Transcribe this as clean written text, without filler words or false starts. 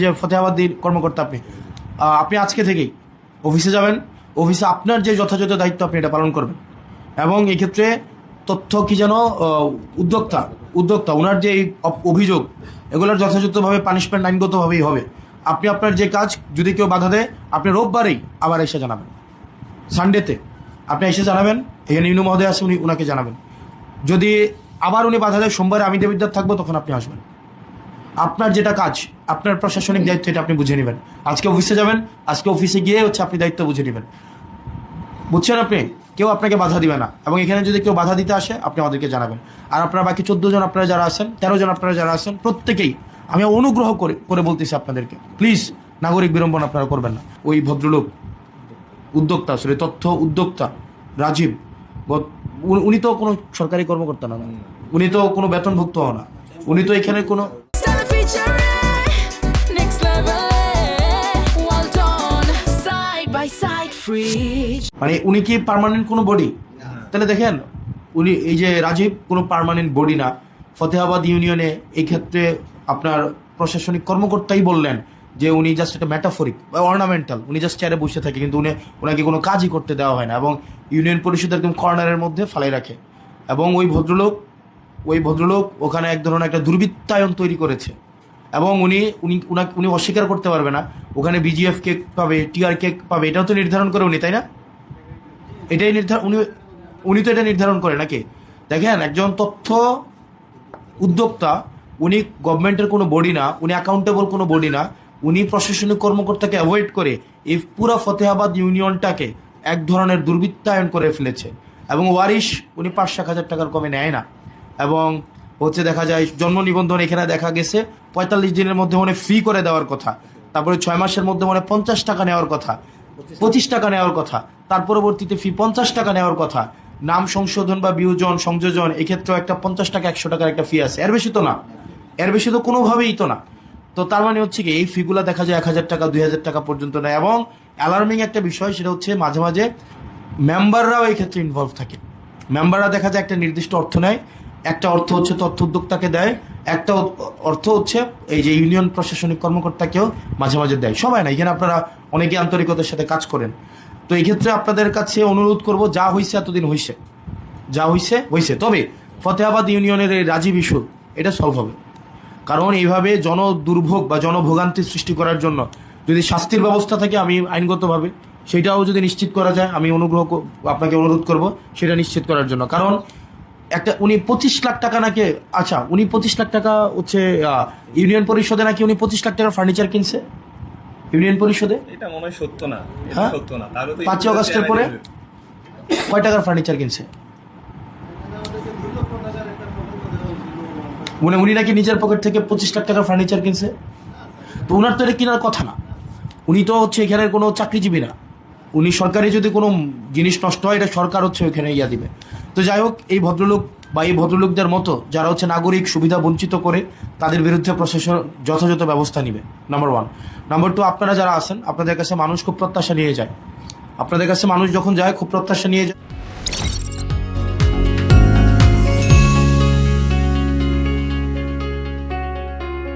যে ফতেহাবাদীর কর্মকর্তা আপনি আপনি আজকে থেকেই অফিসে যাবেন। অফিসে আপনার যে যথাযথ দায়িত্ব আপনি এটা পালন করবেন এবং এই ক্ষেত্রে তথ্য কি যেন উদ্যোক্তা ওনার যে অভিযোগ এগুলোর যথাযথভাবে পানিশমেন্ট আইনগতভাবেই হবে। আপনি আপনার যে কাজ যদি কেউ বাধা দেয় আপনি রোববারেই আবার এসে জানাবেন, সানডেতে আপনি এসে জানাবেন। এখানে ইনু মহোদয় আছে, উনি ওনাকে জানাবেন। যদি আবার উনি বাধা দেয় সোমবারে আমি দেবিদ্যার থাকবো, তখন আপনি আসবেন। আপনার যেটা কাজ, আপনার প্রশাসনিক দায়িত্ব এটা আপনি বুঝে নেবেন। আজকে অফিসে যাবেন, আজকে অফিসে গিয়ে আপনি দায়িত্ব বুঝে নেবেন। বুঝছেন? আপনি কেউ আপনাকে বাধা দিবে না এবং এখানে যদি কেউ বাধা দিতে আসে আপনি আমাদেরকে জানাবেন। আর আপনারা বাকি 14 জন আপনারা যারা আছেন, 13 জন আপনারা যারা আছেন, প্রত্যেকেই আমি অনুগ্রহ করে বলতেছি আপনাদেরকে, প্লিজ নাগরিক বিড়ম্বন আপনারা করবেন না। ওই ভদ্রলোক উদ্যোক্তা, তথ্য উদ্যোক্তা রাজীব, উনি তো কোনো সরকারি কর্মকর্তা না, উনি তো কোনো বেতনভুক্ত না, উনি তো এখানে কোনো মানে উনি কি পার্মানেন্ট কোনো বডি? তাহলে দেখেন, উনি এই যে রাজীব কোনো পার্মানেন্ট বডি না। ফতেহাবাদ ইউনিয়নে এই ক্ষেত্রে আপনার প্রশাসনিক কর্মকর্তাই বললেন যে উনি জাস্ট একটা মেটাফরিক বা অর্নামেন্টাল, উনি জাস্ট চেয়ারে বসে থাকে, কিন্তু ওনাকে কোনো কাজই করতে দেওয়া হয় না এবং ইউনিয়ন পরিষদের একদম কর্নারের মধ্যে ফালাই রাখে। এবং ওই ভদ্রলোক ওখানে এক ধরনের একটা দুর্বৃত্তায়ন তৈরি করেছে এবং উনি অস্বীকার করতে পারবে না। ওখানে বিজিএফ কেক পাবে, টিআর কেক পাবে, এটাও তো নির্ধারণ করে উনি, তাই না? এটাই উনি তো এটা নির্ধারণ করে নাকি? দেখেন, একজন তথ্য উদ্যোক্তা, উনি গভর্নমেন্টের কোনো বডি না, উনি অ্যাকাউন্টেবল কোনো বডি না। উনি প্রশাসনিক কর্মকর্তাকে অ্যাভয়েড করে এই পুরো ফতেহাবাদ ইউনিয়নটাকে এক ধরনের দুর্বৃত্তায়ন করে ফেলেছে এবং ওয়ারিশ উনি 5,000 টাকার কমে নেয় না। এবং দেখা যায় জন্ম নিবন্ধন এখানে দেখা গেছে 45 দিনের মধ্যে ফ্রি করে দেওয়ার কথা, তারপরে 6 মাসের মধ্যে 50 টাকা নেওয়ার কথা, 25 টাকা নেওয়ার কথা, তার পরবর্তীতে ফি 50 টাকা নেওয়ার কথা। নাম সংশোধন বা বিয়োজন সংযোজন এক্ষেত্রেও একটা 50 টাকা 100 টাকার একটা ফি আছে, এর বেশি তো না, এর বেশি তো কোনোভাবেই তো না। তো তার মানে হচ্ছে কি, এই ফিগুলা দেখা যায় 1,000 টাকা 2,000 টাকা পর্যন্ত নেয়। এবং অ্যালার্মিং একটা বিষয় সেটা হচ্ছে মাঝে মাঝে মেম্বাররাও এই ক্ষেত্রে ইনভলভ থাকে। মেম্বাররা দেখা যায় একটা নির্দিষ্ট অর্থ নেয়, একটা অর্থ হচ্ছে তথ্য উদ্যোক্তাকে দেয়, একটা অর্থ হচ্ছে এই যে ইউনিয়ন প্রশাসনিক কর্মকর্তাকেও মাঝে মাঝে দেয়। সবাই না, এখানে আপনারা অনেকে আন্তরিকতার সাথে কাজ করেন। তো এই ক্ষেত্রে আপনাদের কাছে অনুরোধ করব, যা হয়েছে এতদিন যা হয়েছে, তবে ফতেহাবাদ ইউনিয়নের এই রাজীব ইস্যু এটা সলভ হবে। কারণ এইভাবে জনদুর্ভোগ বা জনভোগান্তি সৃষ্টি করার জন্য যদি শাস্তির ব্যবস্থা থাকে, আমি আইনগতভাবে সেটাও যদি নিশ্চিত করা যায়, আমি আপনাকে অনুরোধ করব সেটা নিশ্চিত করার জন্য। কারণ উনি 25 লাখ টাকা নাকি, আচ্ছা উনি 25 লাখ টাকা হচ্ছে ইউনিয়ন পরিষদে নাকি উনি 25 লাখ টাকার ফার্নিচার কিনছে ইউনিয়ন পরিষদে। এটা মনে হয় সত্য না, হ্যাঁ, 5 আগস্টের পরে কয় টাকার ফার্নিচার কিনছে? উনি নাকি নিজের পকেট থেকে 25 লাখ টাকার ফার্নিচার কিনছে। তো উনার তো এটা কেনার কথা না। উনি তো এখানের কোনো চাকরিজীবী না। উনি সরকারি যদি কোনো জিনিস নষ্ট হয়, এটা সরকার ওইখানে দিবে। তো যাই হোক, এই ভদ্রলোক বা এই ভদ্রলোকদের মতো যারা নাগরিক সুবিধা বঞ্চিত করে, তাদের বিরুদ্ধে প্রশাসন যথাযথ ব্যবস্থা নিবে, নাম্বার 1। নাম্বার 2, আপনারা যারা আছেন, আপনাদের কাছে মানুষ খুব প্রত্যাশা নিয়ে যায়। আপনাদের কাছে মানুষ যখন যায় খুব প্রত্যাশা নিয়ে যায়।